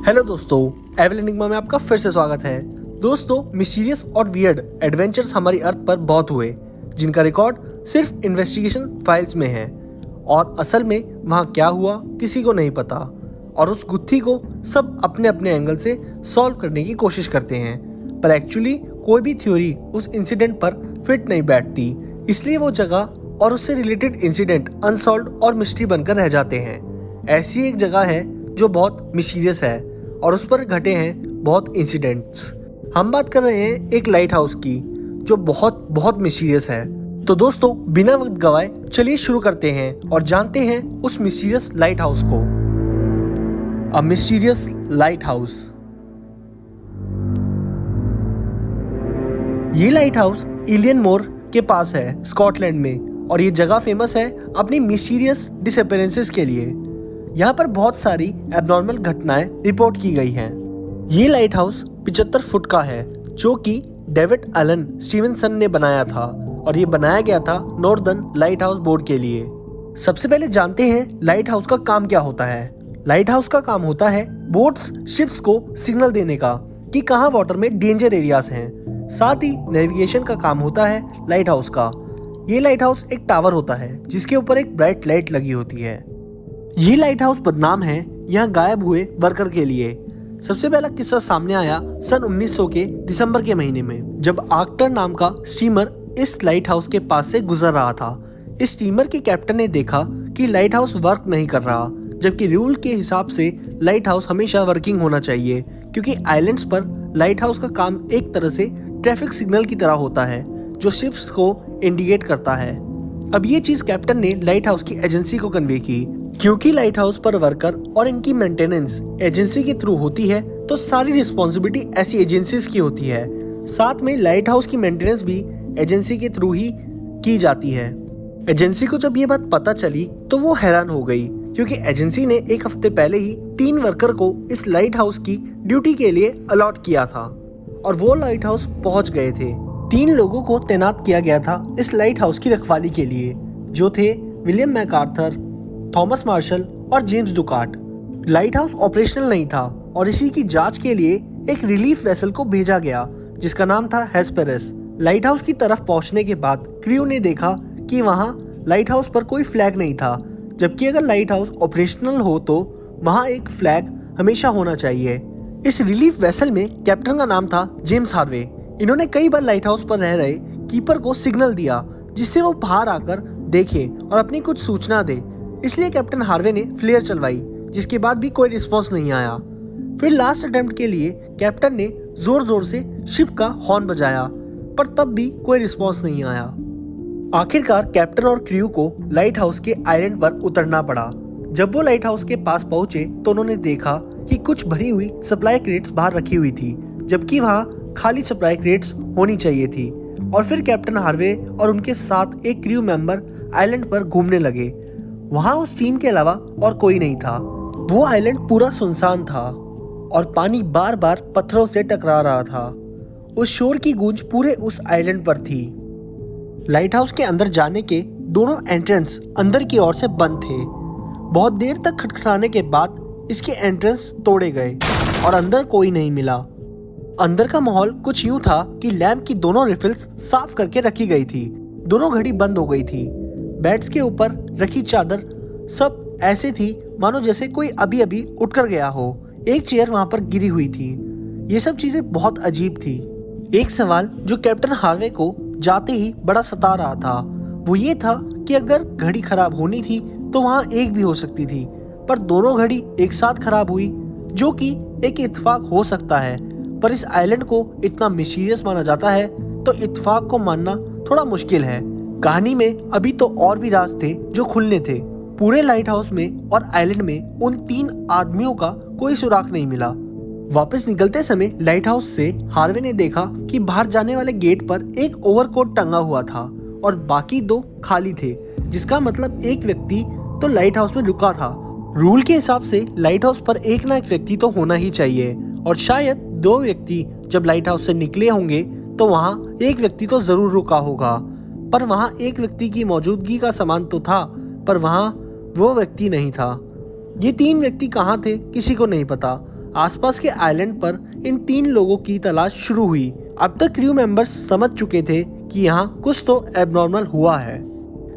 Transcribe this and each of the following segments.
Hello दोस्तों, एवल enigma में आपका फिर से स्वागत है। दोस्तों, मिस्टीरियस और वियर्ड एडवेंचर्स हमारी अर्थ पर बहुत हुए, जिनका रिकॉर्ड सिर्फ इन्वेस्टिगेशन फाइल्स में है और असल में वहाँ क्या हुआ किसी को नहीं पता और उस गुत्थी को सब अपने अपने एंगल से सॉल्व करने की कोशिश करते हैं, पर एक्चुअली कोई भी थ्योरी उस इंसिडेंट पर फिट नहीं बैठती, इसलिए वो जगह और उससे रिलेटेड इंसिडेंट अनसॉल्व्ड और मिस्ट्री बनकर रह जाते हैं। ऐसी एक जगह है जो बहुत मिस्टीरियस है और उस पर घटे हैं बहुत इंसिडेंट्स। हम बात कर रहे हैं एक लाइट हाउस की जो बहुत बहुत मिस्टीरियस है। तो दोस्तों, बिना वक्त गवाए चलिए शुरू करते हैं और जानते हैं उस मिस्टीरियस लाइट हाउस को। अ मिस्टीरियस लाइट हाउस। ये लाइट हाउस इलियन मोर के पास है, स्कॉटलैंड में, और ये जगह फेमस है अपनी मिस्टीरियस डिसअपीयरेंसेस के लिए। यहाँ पर बहुत सारी एबनॉर्मल घटनाएं रिपोर्ट की गई हैं। ये लाइट हाउस 75 फुट का है, जो कि डेविड एलन स्टीवेंसन ने बनाया था और ये बनाया गया था नॉर्दर्न लाइट हाउस बोर्ड के लिए। सबसे पहले जानते हैं लाइट हाउस का काम क्या होता है। लाइट हाउस का काम होता है बोट्स शिप्स को सिग्नल देने का कि कहाँ वाटर में डेंजर एरियाज हैं। साथ ही नेविगेशन का काम होता है लाइट हाउस का। ये लाइट हाउस एक टावर होता है जिसके ऊपर एक ब्राइट लाइट लगी होती है। ये लाइट हाउस बदनाम है यहाँ गायब हुए वर्कर के लिए। सबसे पहला किस्सा सामने आया सन 1900 के दिसंबर के महीने में, जब आर्क्टर नाम का स्टीमर इस लाइट हाउस के पास से गुजर रहा था। इस स्टीमर के कैप्टन ने देखा कि लाइट हाउस वर्क नहीं कर रहा, जबकि रूल के हिसाब से लाइट हाउस हमेशा वर्किंग होना चाहिए, क्योंकि आइलैंड्स पर लाइट हाउस का काम एक तरह से ट्रैफिक सिग्नल की तरह होता है जो शिप्स को इंडिकेट करता है। अब ये चीज कैप्टन ने लाइट हाउस की एजेंसी को कन्वे की। क्योंकि लाइट हाउस पर वर्कर और इनकी मेंटेनेंस एजेंसी के थ्रू होती है, तो सारी रिस्पॉन्सिबिलिटी ऐसी एजेंसीज की होती है। साथ में लाइट हाउस की मेंटेनेंस भी एजेंसी के थ्रू ही की जाती है। एजेंसी को जब ये बात पता चली तो वो हैरान हो गई, क्योंकि एजेंसी ने एक हफ्ते पहले ही 3 वर्कर को इस लाइट हाउस की ड्यूटी के लिए अलॉट किया था और वो लाइट हाउस पहुंच गए थे। 3 लोगों को तैनात किया गया था इस लाइट हाउस की रखवाली के लिए, जो थे विलियम मैकार्थर, थॉमस मार्शल और जेम्स डुकाट। लाइट हाउस ऑपरेशनल नहीं था और इसी की जांच के लिए एक रिलीफ वेसल को भेजा गया जिसका नाम था हेस्पेरस। लाइट हाउस की तरफ पहुंचने के बाद क्रू ने देखा कि वहां लाइट हाउस पर कोई फ्लैग नहीं था, जबकि अगर लाइट हाउस ऑपरेशनल हो तो वहां एक फ्लैग हमेशा होना चाहिए। इस रिलीफ वेसल में कैप्टन का नाम था जेम्स हार्वे। इन्होंने कई बार लाइट हाउस पर रह रहे कीपर को सिग्नल दिया जिससे वो बाहर आकर देखे और अपनी कुछ सूचना दे, इसलिए कैप्टन हार्वे ने फ्लेयर चलवाई, जिसके बाद भी कोई रिस्पांस नहीं आया। फिर लास्ट अटेम्प्ट के लिए कैप्टन ने जोर जोर से शिप का हॉर्न बजाया, पर तब भी कोई रिस्पांस नहीं आया। आखिरकार कैप्टन और क्रू को लाइट हाउस के आइलैंड पर उतरना पड़ा। जब वो लाइट हाउस के पास पहुंचे तो उन्होंने देखा कि कुछ भरी हुई सप्लाई क्रेट्स बाहर रखी हुई थी, जबकि वहाँ खाली सप्लाई क्रेट्स होनी चाहिए थी। और फिर कैप्टन हार्वे और उनके साथ एक क्रू मेंबर आइलैंड पर घूमने लगे। वहां उस टीम के अलावा और कोई नहीं था। वो आइलैंड पूरा सुनसान था और पानी बार बार पत्थरों से टकरा रहा था। उस शोर की गूंज पूरे उस आइलैंड पर थी। लाइट हाउस के अंदर जाने के दोनों एंट्रेंस अंदर की ओर से बंद थे। बहुत देर तक खटखटाने के बाद इसके एंट्रेंस तोड़े गए और अंदर कोई नहीं मिला। अंदर का माहौल कुछ यूं था कि लैंप की दोनों रिफिल्स साफ करके रखी गई थी। दोनों घड़ी बंद हो गई थी। बेड्स के ऊपर रखी चादर सब ऐसे थी मानो जैसे कोई अभी अभी उठकर गया हो। एक चेयर वहां पर गिरी हुई थी। ये सब चीजें बहुत अजीब थी। एक सवाल जो कैप्टन हार्वे को जाते ही बड़ा सता रहा था वो ये था कि अगर घड़ी खराब होनी थी तो वहां एक भी हो सकती थी, पर दोनों घड़ी एक साथ खराब हुई, जो कि एक इत्तेफाक हो सकता है, पर इस आइलैंड को इतना मिस्टीरियस माना जाता है तो इत्तेफाक को मानना थोड़ा मुश्किल है। कहानी में अभी तो और भी राज थे जो खुलने थे। पूरे लाइट हाउस में और आइलैंड में उन 3 आदमियों का कोई सुराग नहीं मिला। वापस निकलते समय लाइट हाउस से हार्वे ने देखा कि बाहर जाने वाले गेट पर एक ओवरकोट टंगा हुआ था और बाकी 2 खाली थे, जिसका मतलब एक व्यक्ति तो लाइट हाउस में रुका था। रूल के हिसाब से लाइट हाउस पर एक ना एक व्यक्ति तो होना ही चाहिए और शायद 2 व्यक्ति जब लाइट हाउस से निकले होंगे तो वहाँ एक व्यक्ति तो जरूर रुका होगा, पर वहाँ एक व्यक्ति की मौजूदगी का समान तो था, पर वहाँ वो व्यक्ति नहीं था। ये 3 व्यक्ति कहाँ थे किसी को नहीं पता। आसपास के आइलैंड पर इन 3 लोगों की तलाश शुरू हुई। अब तक क्रू मेंबर्स समझ चुके थे कि यहाँ कुछ तो एबनॉर्मल हुआ है।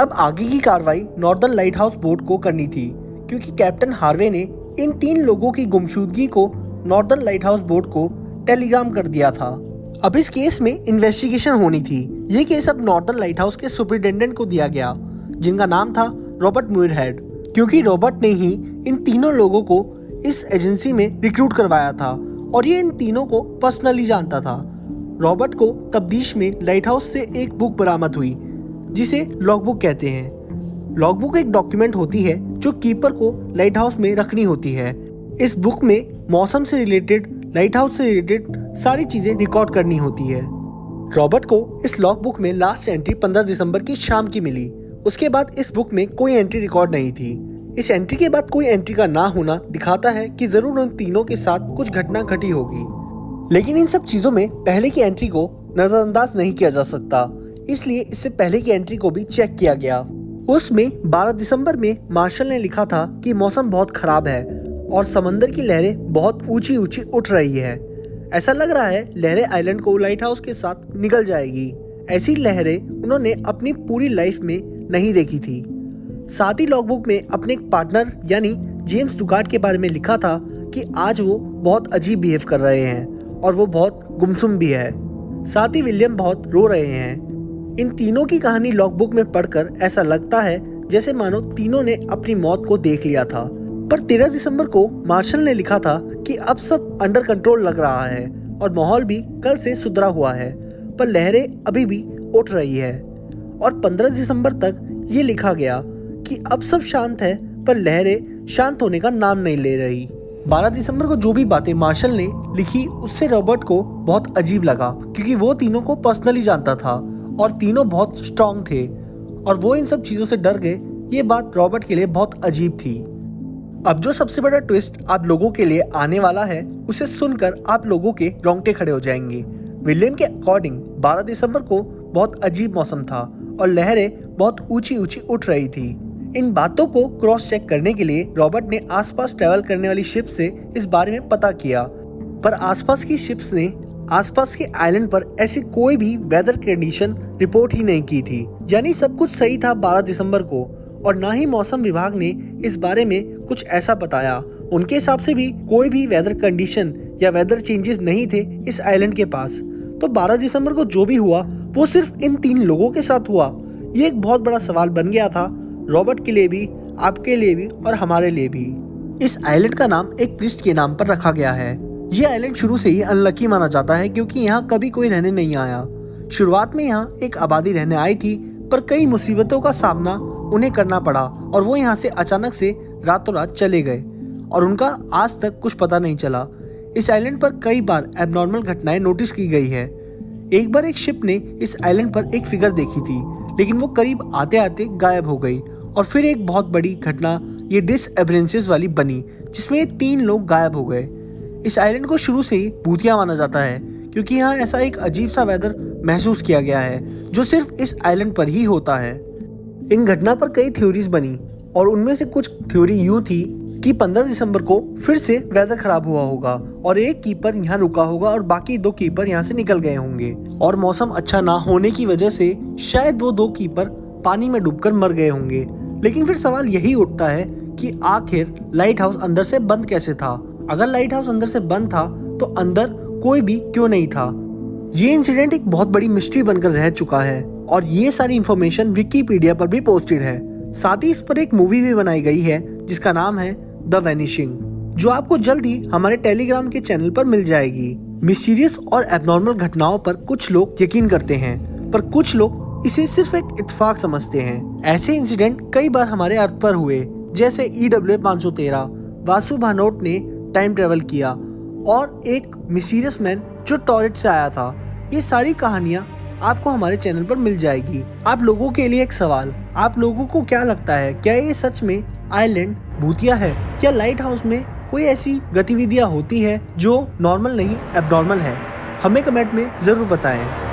अब आगे की कार्रवाई नॉर्दर्न लाइट हाउस बोर्ड को करनी थी, क्योंकि कैप्टन हार्वे ने इन 3 लोगों की गुमशुदगी को नॉर्दर्न लाइट हाउस बोर्ड को टेलीग्राम कर दिया था। अब इस केस में इन्वेस्टिगेशन होनी थी। ये केस अब नॉर्दर्न लाइट हाउस के सुपरिटेंडेंट को दिया गया, जिनका नाम था रॉबर्ट म्यूरहेड, क्योंकि रॉबर्ट ने ही इन तीनों लोगों को इस एजेंसी में रिक्रूट करवाया था और ये इन तीनों को पर्सनली जानता था। रॉबर्ट को तब्दीश में लाइट हाउस से एक बुक बरामद हुई, जिसे लॉगबुक कहते हैं। लॉगबुक एक डॉक्यूमेंट होती है जो कीपर को लाइट हाउस में रखनी होती है। इस बुक में मौसम से रिलेटेड, लाइट हाउस से रिलेटेड सारी चीजें रिकॉर्ड करनी होती है। रॉबर्ट को इस लॉग बुक में लास्ट एंट्री 15 दिसंबर की शाम की मिली। उसके बाद इस बुक में कोई एंट्री रिकॉर्ड नहीं थी। इस एंट्री के बाद कोई एंट्री का ना होना दिखाता है कि जरूर उन तीनों के साथ कुछ घटना घटी होगी। लेकिन इन सब चीजों में पहले की एंट्री को नजरअंदाज नहीं किया जा सकता, इसलिए इससे पहले की एंट्री को भी चेक किया गया। उसमें 12 दिसंबर में मार्शल ने लिखा था कि मौसम बहुत खराब है और समंदर की लहरें बहुत ऊंची ऊंची उठ रही है। ऐसा लग रहा है लहरें आइलैंड को लाइट हाउस के साथ निगल जाएगी। ऐसी लहरें उन्होंने अपनी पूरी लाइफ में नहीं देखी थी। साथ ही लॉगबुक में अपने एक पार्टनर यानी जेम्स डुगार्ट के बारे में लिखा था कि आज वो बहुत अजीब बिहेव कर रहे हैं और वो बहुत गुमसुम भी है। साथ ही विलियम बहुत रो रहे हैं। इन तीनों की कहानी लॉगबुक में पढ़कर ऐसा लगता है जैसे मानो तीनों ने अपनी मौत को देख लिया था। पर 13 दिसंबर को मार्शल ने लिखा था कि अब सब अंडर कंट्रोल लग रहा है और माहौल भी कल से सुधरा हुआ है, पर लहरें अभी भी उठ रही है। और 15 दिसंबर तक ये लिखा गया कि अब सब शांत है, पर लहरें शांत होने का नाम नहीं ले रही। 12 दिसंबर को जो भी बातें मार्शल ने लिखी उससे रॉबर्ट को बहुत अजीब लगा, क्योंकि वो तीनों को पर्सनली जानता था और तीनों बहुत स्ट्रांग थे और वो इन सब चीजों से डर गए। ये बात रॉबर्ट के लिए बहुत अजीब थी। अब जो सबसे बड़ा ट्विस्ट आप लोगों के लिए आने वाला है, उसे सुनकर आप लोगों के रोंगटे खड़े हो जाएंगे। विलियम के अकॉर्डिंग 12 दिसंबर को बहुत अजीब मौसम था और लहरें बहुत ऊंची ऊंची उठ रही थी। इन बातों को क्रॉस चेक करने के लिए रॉबर्ट ने आसपास ट्रैवल करने वाली शिप से इस बारे में पता किया, पर आसपास की शिप्स ने आसपास के आइलैंड पर ऐसी कोई भी वेदर कंडीशन रिपोर्ट ही नहीं की थी। यानी सब कुछ सही था 12 दिसंबर को, और ना ही मौसम विभाग ने इस बारे में कुछ ऐसा बताया। उनके हिसाब से भी कोई भी वेदर कंडीशन या वेदर चेंजेस नहीं थे इस आइलैंड के पास। तो 12 दिसंबर को जो भी हुआ वो सिर्फ इन 3 लोगों के साथ हुआ। ये एक बहुत बड़ा सवाल बन गया था रॉबर्ट के लिए भी, आपके लिए भी और हमारे लिए भी। इस आइलैंड का नाम एक प्रिस्ट के नाम पर रखा गया है। ये आइलैंड शुरू से ही अनलकी माना जाता है, क्योंकि यहाँ कभी कोई रहने नहीं आया। शुरुआत में यहाँ एक आबादी रहने आई थी, पर कई मुसीबतों का सामना उन्हें करना पड़ा और वो यहाँ से अचानक से रातों रात चले गए और उनका आज तक कुछ पता नहीं चला। इस आइलैंड पर कई बार एबनॉर्मल घटनाएं नोटिस की गई है। एक बार एक शिप ने इस आइलैंड पर एक फिगर देखी थी, लेकिन वो करीब आते आते गायब हो गई। और फिर एक बहुत बड़ी घटना ये डिसअपियरेंसेस वाली बनी, जिसमें ये 3 लोग गायब हो गए। इस आइलैंड को शुरू से ही भूतिया माना जाता है, क्योंकि यहाँ ऐसा एक अजीब सा वेदर महसूस किया गया है जो सिर्फ इस आइलैंड पर ही होता है। इन घटना पर कई थ्योरीज बनी और उनमें से कुछ थ्योरी यूं थी कि 15 दिसंबर को फिर से वेदर खराब हुआ होगा और एक कीपर यहाँ रुका होगा और बाकी 2 कीपर यहाँ से निकल गए होंगे, और मौसम अच्छा ना होने की वजह से शायद वो 2 कीपर पानी में डूबकर मर गए होंगे। लेकिन फिर सवाल यही उठता है कि आखिर लाइट हाउस अंदर से बंद कैसे था? अगर लाइट हाउस अंदर से बंद था तो अंदर कोई भी क्यों नहीं था? ये इंसिडेंट एक बहुत बड़ी मिस्ट्री बनकर रह चुका है और ये सारी इंफॉर्मेशन विकिपीडिया पर भी पोस्टेड है। साथ ही इस पर एक मूवी भी बनाई गई है जिसका नाम है द वैनिशिंग, जो आपको जल्द ही हमारे टेलीग्राम के चैनल पर मिल जाएगी। मिस्टीरियस और एबनॉर्मल घटनाओं पर कुछ लोग यकीन करते हैं, पर कुछ लोग इसे सिर्फ एक इत्तेफाक समझते हैं। ऐसे इंसिडेंट कई बार हमारे अर्थ पर हुए, जैसे EWA 513, वासु भानोट ने टाइम ट्रेवल किया और एक मिस्टीरियस मैन जो टॉयलेट से आया था। ये सारी कहानियाँ आपको हमारे चैनल पर मिल जाएगी। आप लोगों के लिए एक सवाल, आप लोगों को क्या लगता है, क्या ये सच में आइलैंड भूतिया है? क्या लाइट हाउस में कोई ऐसी गतिविधियां होती है जो नॉर्मल नहीं एबनॉर्मल है? हमें कमेंट में जरूर बताएं।